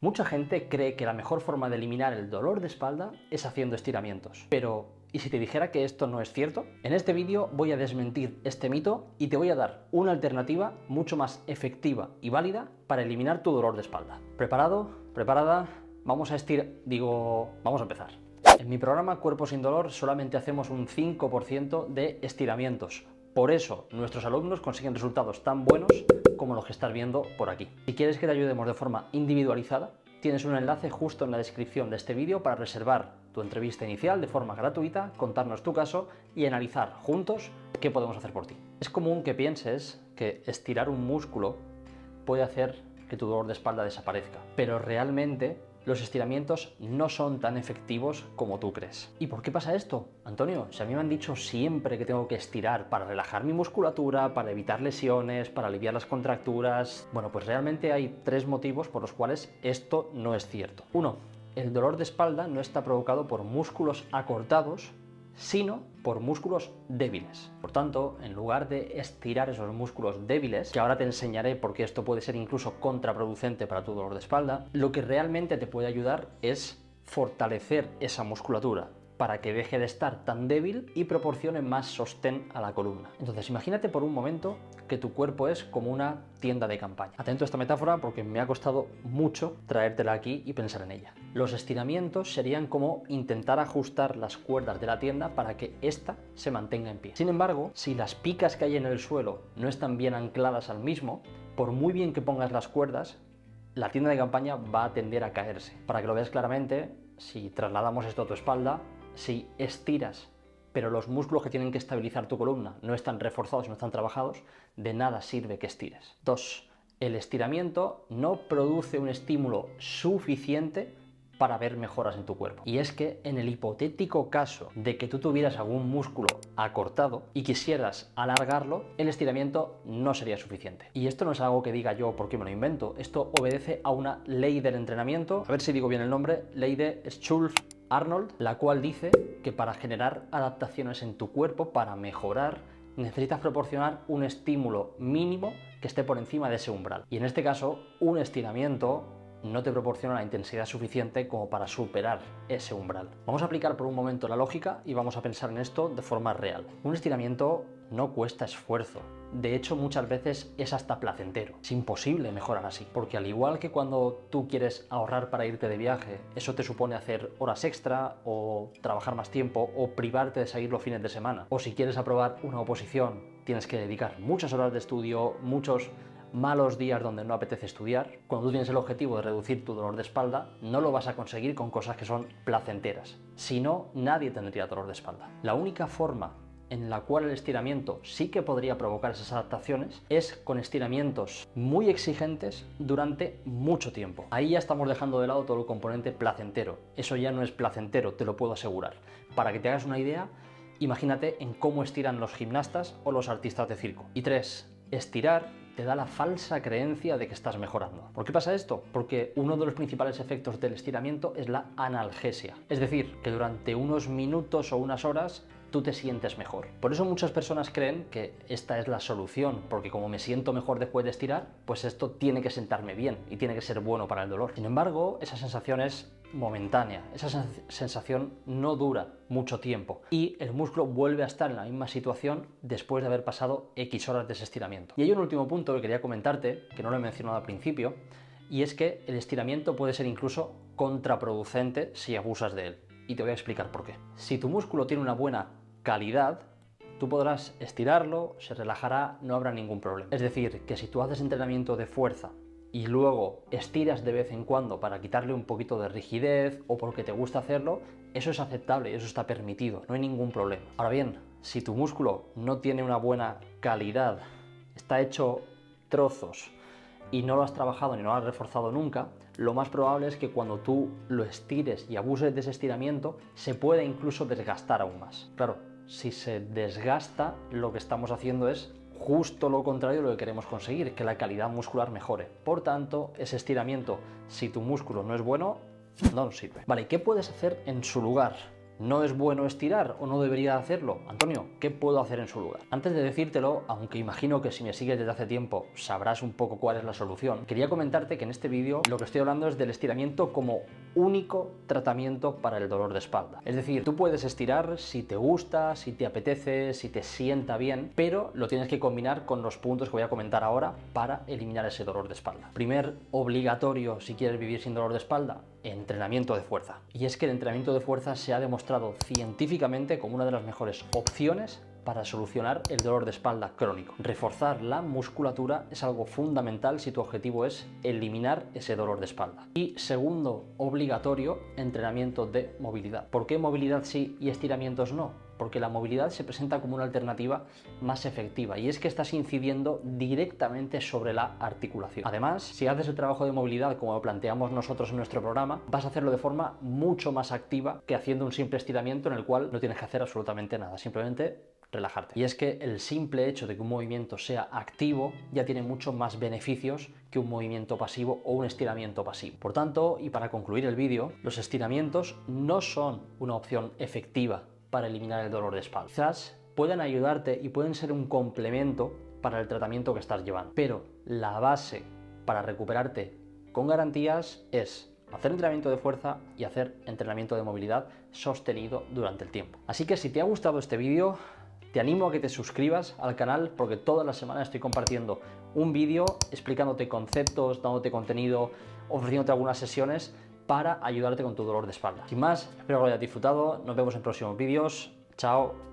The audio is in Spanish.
Mucha gente cree que la mejor forma de eliminar el dolor de espalda es haciendo estiramientos. Pero, ¿y si te dijera que esto no es cierto? En este vídeo voy a desmentir este mito y te voy a dar una alternativa mucho más efectiva y válida para eliminar tu dolor de espalda. ¿Preparado? ¿Preparada? Vamos a empezar. En mi programa Cuerpo sin Dolor solamente hacemos un 5% de estiramientos. Por eso nuestros alumnos consiguen resultados tan buenos como los que estás viendo por aquí. Si quieres que te ayudemos de forma individualizada, tienes un enlace justo en la descripción de este vídeo para reservar tu entrevista inicial de forma gratuita, contarnos tu caso y analizar juntos qué podemos hacer por ti. Es común que pienses que estirar un músculo puede hacer que tu dolor de espalda desaparezca, pero realmente los estiramientos no son tan efectivos como tú crees. ¿Y por qué pasa esto? Antonio, si a mí me han dicho siempre que tengo que estirar para relajar mi musculatura, para evitar lesiones, para aliviar las contracturas... Bueno, pues realmente hay 3 motivos por los cuales esto no es cierto. 1. El dolor de espalda no está provocado por músculos acortados, sino por músculos débiles. Por tanto, en lugar de estirar esos músculos débiles, que ahora te enseñaré porque esto puede ser incluso contraproducente para tu dolor de espalda, lo que realmente te puede ayudar es fortalecer esa musculatura para que deje de estar tan débil y proporcione más sostén a la columna. Entonces, imagínate por un momento que tu cuerpo es como una tienda de campaña. Atento a esta metáfora porque me ha costado mucho traértela aquí y pensar en ella. Los estiramientos serían como intentar ajustar las cuerdas de la tienda para que ésta se mantenga en pie. Sin embargo, si las picas que hay en el suelo no están bien ancladas al mismo, por muy bien que pongas las cuerdas, la tienda de campaña va a tender a caerse. Para que lo veas claramente, si trasladamos esto a tu espalda, si estiras, pero los músculos que tienen que estabilizar tu columna no están reforzados, no están trabajados, de nada sirve que estires. 2. El estiramiento no produce un estímulo suficiente para ver mejoras en tu cuerpo. Y es que en el hipotético caso de que tú tuvieras algún músculo acortado y quisieras alargarlo, el estiramiento no sería suficiente. Y esto no es algo que diga yo porque me lo invento, esto obedece a una ley del entrenamiento, a ver si digo bien el nombre, ley de Schultz-Arnold, la cual dice que para generar adaptaciones en tu cuerpo, para mejorar, necesitas proporcionar un estímulo mínimo que esté por encima de ese umbral. Y en este caso, un estiramiento no te proporciona la intensidad suficiente como para superar ese umbral. Vamos a aplicar por un momento la lógica y vamos a pensar en esto de forma real. Un estiramiento no cuesta esfuerzo. De hecho, muchas veces es hasta placentero. Es imposible mejorar así, porque al igual que cuando tú quieres ahorrar para irte de viaje, eso te supone hacer horas extra o trabajar más tiempo o privarte de salir los fines de semana. O si quieres aprobar una oposición, tienes que dedicar muchas horas de estudio, muchos malos días donde no apetece estudiar. Cuando tú tienes el objetivo de reducir tu dolor de espalda, no lo vas a conseguir con cosas que son placenteras. Si no, nadie tendría dolor de espalda. La única forma en la cual el estiramiento sí que podría provocar esas adaptaciones es con estiramientos muy exigentes durante mucho tiempo. Ahí ya estamos dejando de lado todo el componente placentero. Eso ya no es placentero, te lo puedo asegurar. Para que te hagas una idea, imagínate en cómo estiran los gimnastas o los artistas de circo. Y 3. Estirar te da la falsa creencia de que estás mejorando. ¿Por qué pasa esto? Porque uno de los principales efectos del estiramiento es la analgesia. Es decir, que durante unos minutos o unas horas tú te sientes mejor. Por eso muchas personas creen que esta es la solución, porque como me siento mejor después de estirar, pues esto tiene que sentarme bien y tiene que ser bueno para el dolor. Sin embargo, esa sensación es momentánea, esa sensación no dura mucho tiempo y el músculo vuelve a estar en la misma situación después de haber pasado X horas de ese estiramiento. Y hay un último punto que quería comentarte, que no lo he mencionado al principio, y es que el estiramiento puede ser incluso contraproducente si abusas de él. Y te voy a explicar por qué. Si tu músculo tiene una buena calidad, tú podrás estirarlo, se relajará, no habrá ningún problema. Es decir, que si tú haces entrenamiento de fuerza y luego estiras de vez en cuando para quitarle un poquito de rigidez o porque te gusta hacerlo, eso es aceptable y eso está permitido, no hay ningún problema. Ahora bien, si tu músculo no tiene una buena calidad, está hecho trozos y no lo has trabajado ni lo has reforzado nunca, lo más probable es que cuando tú lo estires y abuses de ese estiramiento, se pueda incluso desgastar aún más. Claro, si se desgasta, lo que estamos haciendo es justo lo contrario de lo que queremos conseguir, que la calidad muscular mejore. Por tanto, ese estiramiento, si tu músculo no es bueno, no nos sirve. Vale, ¿qué puedes hacer en su lugar? ¿No es bueno estirar o no debería hacerlo? Antonio, ¿qué puedo hacer en su lugar? Antes de decírtelo, aunque imagino que si me sigues desde hace tiempo sabrás un poco cuál es la solución, quería comentarte que en este vídeo lo que estoy hablando es del estiramiento como único tratamiento para el dolor de espalda. Es decir, tú puedes estirar si te gusta, si te apetece, si te sienta bien, pero lo tienes que combinar con los puntos que voy a comentar ahora para eliminar ese dolor de espalda. Primer obligatorio si quieres vivir sin dolor de espalda, entrenamiento de fuerza. Y es que el entrenamiento de fuerza se ha demostrado científicamente como una de las mejores opciones para solucionar el dolor de espalda crónico. Reforzar la musculatura es algo fundamental si tu objetivo es eliminar ese dolor de espalda. Y segundo obligatorio, entrenamiento de movilidad. ¿Por qué movilidad sí y estiramientos no? Porque la movilidad se presenta como una alternativa más efectiva y es que estás incidiendo directamente sobre la articulación. Además, si haces el trabajo de movilidad como lo planteamos nosotros en nuestro programa, vas a hacerlo de forma mucho más activa que haciendo un simple estiramiento en el cual no tienes que hacer absolutamente nada, simplemente relajarte. Y es que el simple hecho de que un movimiento sea activo ya tiene muchos más beneficios que un movimiento pasivo o un estiramiento pasivo. Por tanto, y para concluir el vídeo, los estiramientos no son una opción efectiva para eliminar el dolor de espalda. Quizás pueden ayudarte y pueden ser un complemento para el tratamiento que estás llevando, pero la base para recuperarte con garantías es hacer entrenamiento de fuerza y hacer entrenamiento de movilidad sostenido durante el tiempo. Así que si te ha gustado este vídeo, te animo a que te suscribas al canal porque todas las semanas estoy compartiendo un vídeo explicándote conceptos, dándote contenido, ofreciéndote algunas sesiones para ayudarte con tu dolor de espalda. Sin más, espero que lo hayas disfrutado, nos vemos en próximos vídeos, chao.